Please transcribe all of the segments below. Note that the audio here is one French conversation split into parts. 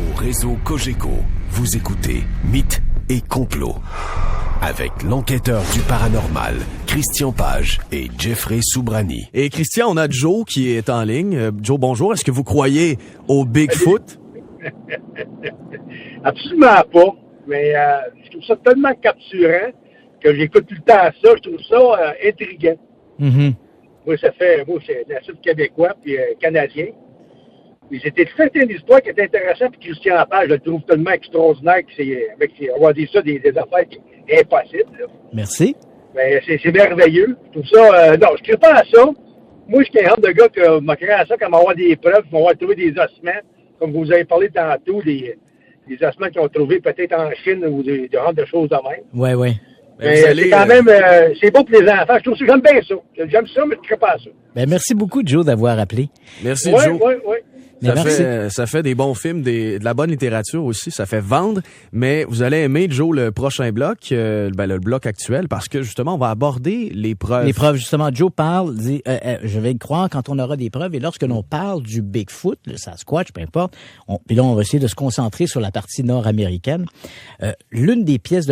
au réseau Cogeco, vous écoutez Mythes et Complots avec l'enquêteur du paranormal, Christian Page et Jeffrey Soubrani. Et Christian, on a Joe qui est en ligne. Joe, bonjour. Est-ce que vous croyez au Bigfoot? Absolument pas. Mais je trouve ça tellement capturant que j'écoute tout le temps ça. Je trouve ça intriguant. Mm-hmm. Moi, c'est natif québécois puis canadien. Puis c'était fait une histoire qui est intéressante. Puis Christian Page, je le trouve tellement extraordinaire on va dire ça, des affaires impossibles. Là. Merci. Mais c'est merveilleux. Je trouve ça... non, je ne crée pas à ça. Moi, je suis un genre de gars qui m'a créé à ça quand on va avoir des preuves, qu'on va trouver des ossements, comme vous avez parlé tantôt, des ossements qu'ils ont trouvés peut-être en Chine ou des genres de choses de même. Oui, oui. Mais c'est quand même... c'est beau pour les enfants. Je trouve ça, j'aime bien ça. J'aime ça, mais je ne crée pas à ça. Ben, merci beaucoup, Joe, d'avoir appelé. Merci, Joe. Oui. Ça fait des bons films, de la bonne littérature aussi, ça fait vendre, mais vous allez aimer, Joe, le prochain bloc, le bloc actuel, parce que justement, on va aborder les preuves. Les preuves, justement, Joe dit, je vais le croire quand on aura des preuves, et lorsque l'on parle du Bigfoot, le Sasquatch, peu importe, puis là, on va essayer de se concentrer sur la partie nord-américaine. L'une des pièces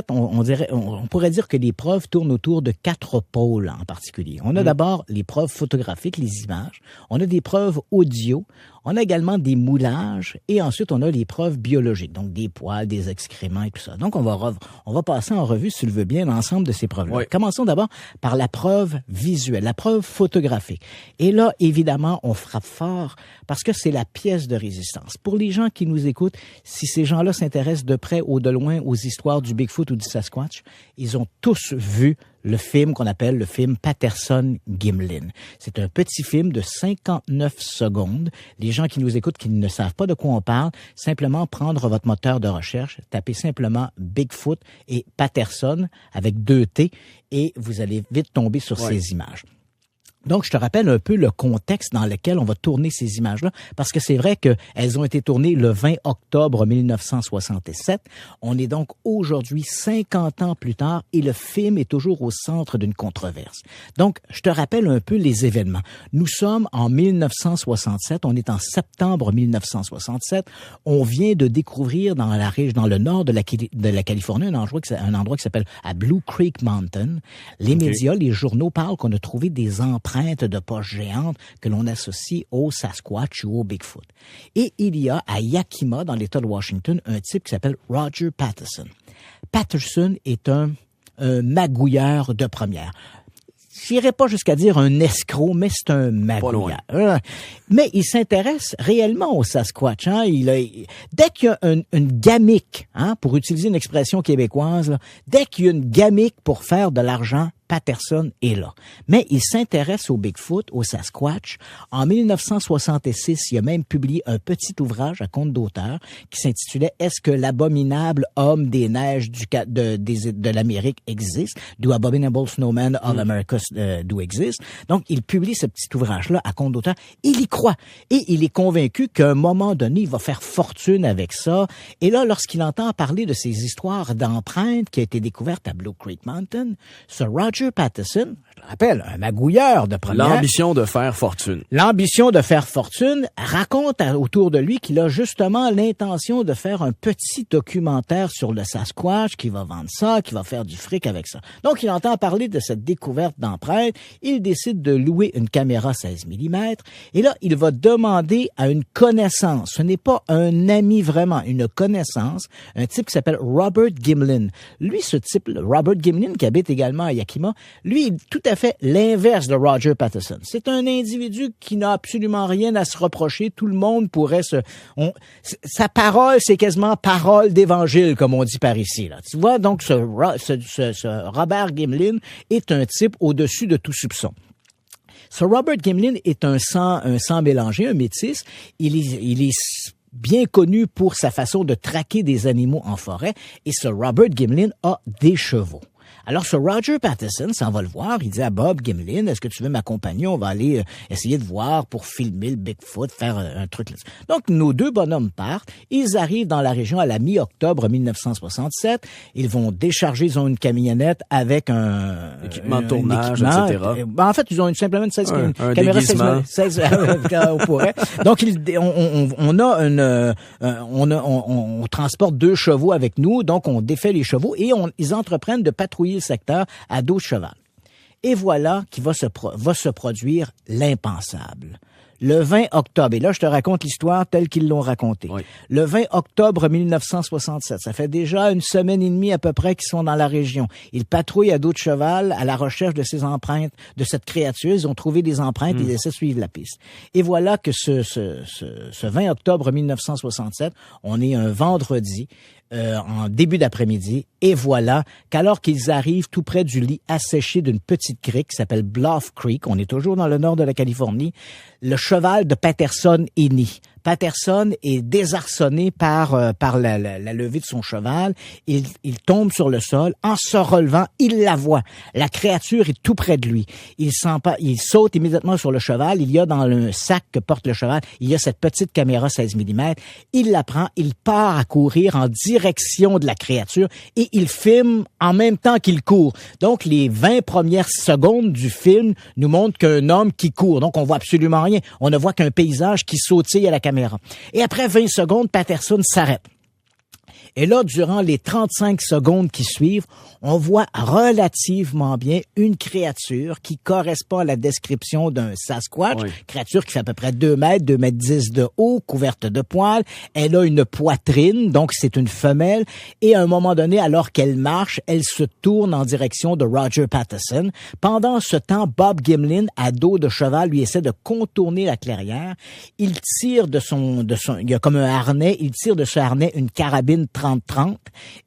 on pourrait dire que les preuves tournent autour de 4 pôles en particulier. On a d'abord les preuves photographiques, les images, on a des preuves audio, on a également des moulages et ensuite on a les preuves biologiques, donc des poils, des excréments et tout ça. Donc on va passer en revue, si tu le veux bien, l'ensemble de ces preuves-là. Oui. Commençons d'abord par la preuve visuelle, la preuve photographique. Et là, évidemment, on frappe fort parce que c'est la pièce de résistance. Pour les gens qui nous écoutent, si ces gens-là s'intéressent de près ou de loin aux histoires du Bigfoot ou du Sasquatch, ils ont tous vu le film qu'on appelle le film Patterson-Gimlin. C'est un petit film de 59 secondes. Les gens qui nous écoutent, qui ne savent pas de quoi on parle, simplement prendre votre moteur de recherche, taper simplement Bigfoot et Patterson avec 2 T et vous allez vite tomber sur ces images. Donc, je te rappelle un peu le contexte dans lequel on va tourner ces images-là, parce que c'est vrai qu'elles ont été tournées le 20 octobre 1967. On est donc aujourd'hui 50 ans plus tard et le film est toujours au centre d'une controverse. Donc, je te rappelle un peu les événements. Nous sommes en 1967, on est en septembre 1967. On vient de découvrir dans le nord de la Californie un endroit qui s'appelle à Blue Creek Mountain. Les médias, les journaux parlent qu'on a trouvé des empreintes de poches géantes que l'on associe au Sasquatch ou au Bigfoot. Et il y a à Yakima, dans l'État de Washington, un type qui s'appelle Roger Patterson. Patterson est un magouilleur de première. J'irais pas jusqu'à dire un escroc, mais c'est un magouilleur. Mais il s'intéresse réellement au Sasquatch. Hein? Dès qu'il y a une gamique, pour utiliser une expression québécoise, là, dès qu'il y a une gamique pour faire de l'argent, Patterson est là. Mais il s'intéresse au Bigfoot, au Sasquatch. En 1966, il a même publié un petit ouvrage à compte d'auteur qui s'intitulait « Est-ce que l'abominable homme des neiges de l'Amérique existe? Do Abominable Snowman of America do exist? » Donc, il publie ce petit ouvrage-là à compte d'auteur. Il y croit. Et il est convaincu qu'à un moment donné, il va faire fortune avec ça. Et là, lorsqu'il entend parler de ces histoires d'empreintes qui a été découvertes à Blue Creek Mountain, ce Roger Patterson, je le rappelle, un magouilleur de première. L'ambition de faire fortune. L'ambition de faire fortune raconte autour de lui qu'il a justement l'intention de faire un petit documentaire sur le Sasquatch, qui va vendre ça, qui va faire du fric avec ça. Donc, il entend parler de cette découverte d'empreintes. Il décide de louer une caméra 16 mm. Et là, il va demander à une connaissance. Ce n'est pas un ami vraiment, une connaissance. Un type qui s'appelle Robert Gimlin. Lui, ce type, Robert Gimlin, qui habite également à Yakima, lui, est tout à fait l'inverse de Roger Patterson. C'est un individu qui n'a absolument rien à se reprocher. Tout le monde pourrait sa parole, c'est quasiment parole d'évangile, comme on dit par ici. Là. Tu vois, donc, ce Robert Gimlin est un type au-dessus de tout soupçon. Ce Robert Gimlin est un sang mélangé, un métis. Il est bien connu pour sa façon de traquer des animaux en forêt. Et ce Robert Gimlin a des chevaux. Alors, ce Roger Patterson s'en va le voir. Il dit à Bob Gimlin, est-ce que tu veux m'accompagner? On va aller essayer de voir pour filmer le Bigfoot, faire un truc là-dessus. Donc, nos deux bonhommes partent. Ils arrivent dans la région à la mi-octobre 1967. Ils vont décharger, ils ont une camionnette avec un équipement de tournage, etc. En fait, ils ont simplement une 16 un caméra déguisement. 16 on pourrait. Donc, on transporte 2 chevaux avec nous. Donc, on défait les chevaux et ils entreprennent de patrouiller le secteur à dos de cheval. Et voilà qu'il va se produire l'impensable. Le 20 octobre, et là je te raconte l'histoire telle qu'ils l'ont racontée. Oui. Le 20 octobre 1967, ça fait déjà 1 semaine et demie à peu près qu'ils sont dans la région. Ils patrouillent à dos de cheval à la recherche de ces empreintes, de cette créature. Ils ont trouvé des empreintes et ils essaient de suivre la piste. Et voilà que ce 20 octobre 1967, on est un vendredi, en début d'après-midi, et voilà qu'alors qu'ils arrivent tout près du lit asséché d'une petite crique qui s'appelle Bluff Creek, on est toujours dans le nord de la Californie, le cheval de Patterson est né. Patterson est désarçonné par la levée de son cheval. Il tombe sur le sol. En se relevant, il la voit. La créature est tout près de lui. Il saute immédiatement sur le cheval. Il y a dans le sac que porte le cheval, il y a cette petite caméra 16 mm. Il la prend. Il part à courir en direction de la créature et il filme en même temps qu'il court. Donc, les 20 premières secondes du film nous montrent qu'un homme qui court. Donc, on voit absolument rien. On ne voit qu'un paysage qui sautille à la caméra. Et après 20 secondes, Patterson s'arrête. Et là, durant les 35 secondes qui suivent, on voit relativement bien une créature qui correspond à la description d'un Sasquatch, créature qui fait à peu près 2 mètres, 2 mètres 10 de haut, couverte de poils. Elle a une poitrine, donc c'est une femelle. Et à un moment donné, alors qu'elle marche, elle se tourne en direction de Roger Patterson. Pendant ce temps, Bob Gimlin, à dos de cheval, lui essaie de contourner la clairière. Il tire il y a comme un harnais, il tire de ce harnais une carabine 30-30.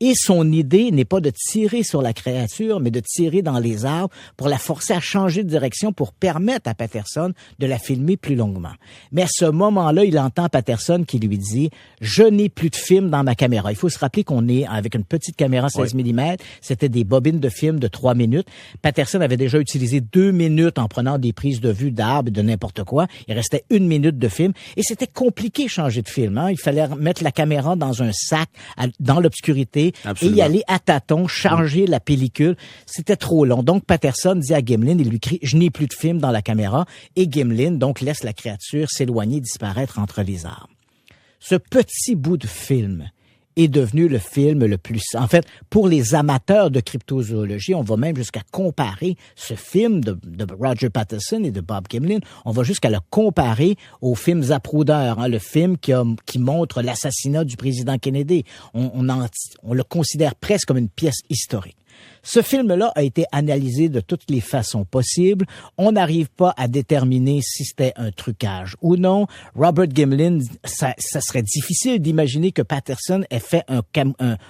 Et son idée n'est pas de tirer sur la créature, mais de tirer dans les arbres pour la forcer à changer de direction pour permettre à Patterson de la filmer plus longuement. Mais à ce moment-là, il entend Patterson qui lui dit « Je n'ai plus de film dans ma caméra ». Il faut se rappeler qu'on est avec une petite caméra 16 mm. C'était des bobines de film de 3 minutes. Patterson avait déjà utilisé 2 minutes en prenant des prises de vue d'arbres et de n'importe quoi. Il restait 1 minute de film et c'était compliqué de changer de film. Hein? Il fallait mettre la caméra dans un sac dans l'obscurité. Absolument. Et y aller à tâtons, charger la pellicule. C'était trop long. Donc, Patterson dit à Gimlin, il lui crie « Je n'ai plus de film dans la caméra ». Et Gimlin, donc, laisse la créature s'éloigner, disparaître entre les arbres. Ce petit bout de film est devenu le film le plus... En fait, pour les amateurs de cryptozoologie, on va même jusqu'à comparer ce film de Roger Patterson et de Bob Gimlin, on va jusqu'à le comparer au film Zapruder, hein, le film qui montre l'assassinat du président Kennedy. On le considère presque comme une pièce historique. Ce film-là a été analysé de toutes les façons possibles. On n'arrive pas à déterminer si c'était un trucage ou non. Robert Gimlin, ça serait difficile d'imaginer que Patterson ait fait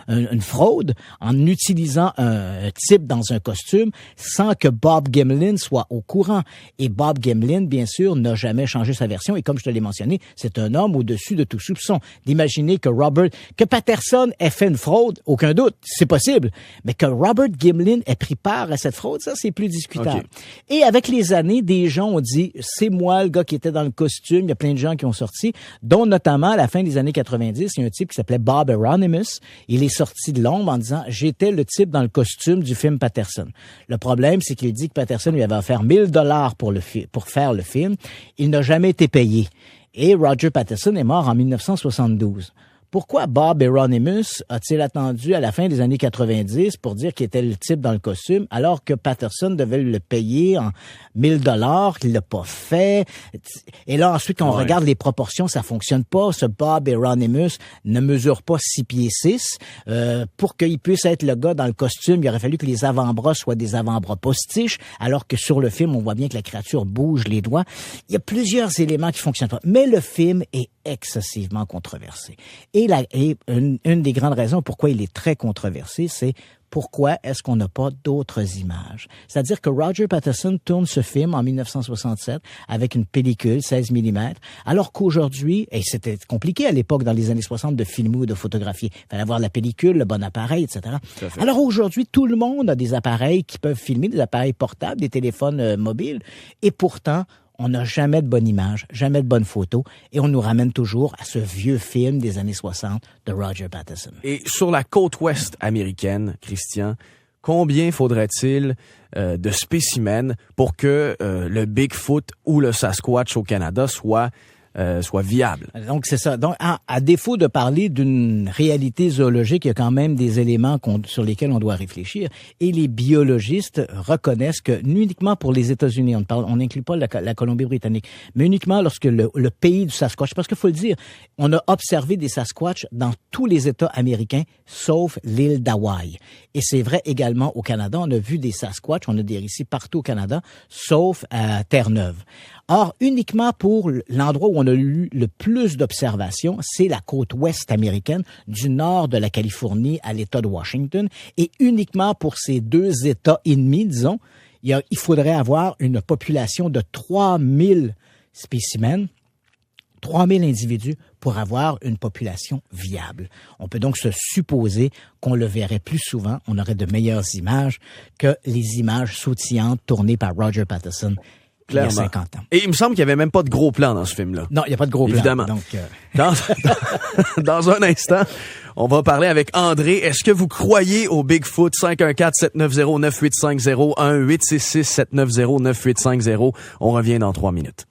une fraude en utilisant un type dans un costume sans que Bob Gimlin soit au courant. Et Bob Gimlin, bien sûr, n'a jamais changé sa version. Et comme je te l'ai mentionné, c'est un homme au-dessus de tout soupçon. D'imaginer que Patterson ait fait une fraude, aucun doute, c'est possible. Mais que Robert Gimlin ait pris part à cette fraude, ça, c'est plus discutable. Okay. Et avec les années, des gens ont dit, c'est moi le gars qui était dans le costume. Il y a plein de gens qui ont sorti, dont notamment à la fin des années 90, il y a un type qui s'appelait Bob Euronymous. Il est sorti de l'ombre en disant, j'étais le type dans le costume du film Patterson. Le problème, c'est qu'il dit que Patterson lui avait offert $1,000 pour faire le film. Il n'a jamais été payé. Et Roger Patterson est mort en 1972. Pourquoi Bob Euronymous a-t-il attendu à la fin des années 90 pour dire qu'il était le type dans le costume, alors que Patterson devait le payer en $1,000, qu'il l'a pas fait? Et là, ensuite, quand on regarde les proportions, ça fonctionne pas. Ce Bob Euronymous ne mesure pas 6 pieds 6. Pour qu'il puisse être le gars dans le costume, il aurait fallu que les avant-bras soient des avant-bras postiches, alors que sur le film, on voit bien que la créature bouge les doigts. Il y a plusieurs éléments qui fonctionnent pas. Mais le film est excessivement controversé. Et une des grandes raisons pourquoi il est très controversé, c'est pourquoi est-ce qu'on n'a pas d'autres images? C'est-à-dire que Roger Patterson tourne ce film en 1967 avec une pellicule 16 mm, alors qu'aujourd'hui, et c'était compliqué à l'époque dans les années 60 de filmer ou de photographier. Il fallait avoir la pellicule, le bon appareil, etc. Alors aujourd'hui, tout le monde a des appareils qui peuvent filmer, des appareils portables, des téléphones mobiles, et pourtant, on n'a jamais de bonne image, jamais de bonne photo, et on nous ramène toujours à ce vieux film des années 60 de Roger Patterson. Et sur la côte ouest américaine, Christian, combien faudrait-il de spécimens pour que le Bigfoot ou le Sasquatch au Canada soit viable? Donc, c'est ça. Donc, à défaut de parler d'une réalité zoologique, il y a quand même des éléments sur lesquels on doit réfléchir. Et les biologistes reconnaissent que, uniquement pour les États-Unis, on n'inclut pas la Colombie-Britannique, mais uniquement lorsque le pays du Sasquatch, parce qu'il faut le dire, on a observé des Sasquatch dans tous les États américains, sauf l'île d'Hawaï. Et c'est vrai également au Canada. On a vu des Sasquatch, on a des récits partout au Canada, sauf à Terre-Neuve. Or, uniquement pour l'endroit où on a eu le plus d'observations, c'est la côte ouest américaine, du nord de la Californie à l'État de Washington. Et uniquement pour ces 2 États ennemis, disons, il faudrait avoir une population de 3000 spécimens, 3000 individus pour avoir une population viable. On peut donc se supposer qu'on le verrait plus souvent, on aurait de meilleures images que les images sautillantes tournées par Roger Patterson. Clairement. Il y a 50 ans. Et il me semble qu'il n'y avait même pas de gros plan dans ce film-là. Non, il n'y a pas de gros plan. Évidemment. Donc, dans un instant, on va parler avec André. Est-ce que vous croyez au Bigfoot? 514-790-9850, 1-866-790-9850. On revient dans 3 minutes.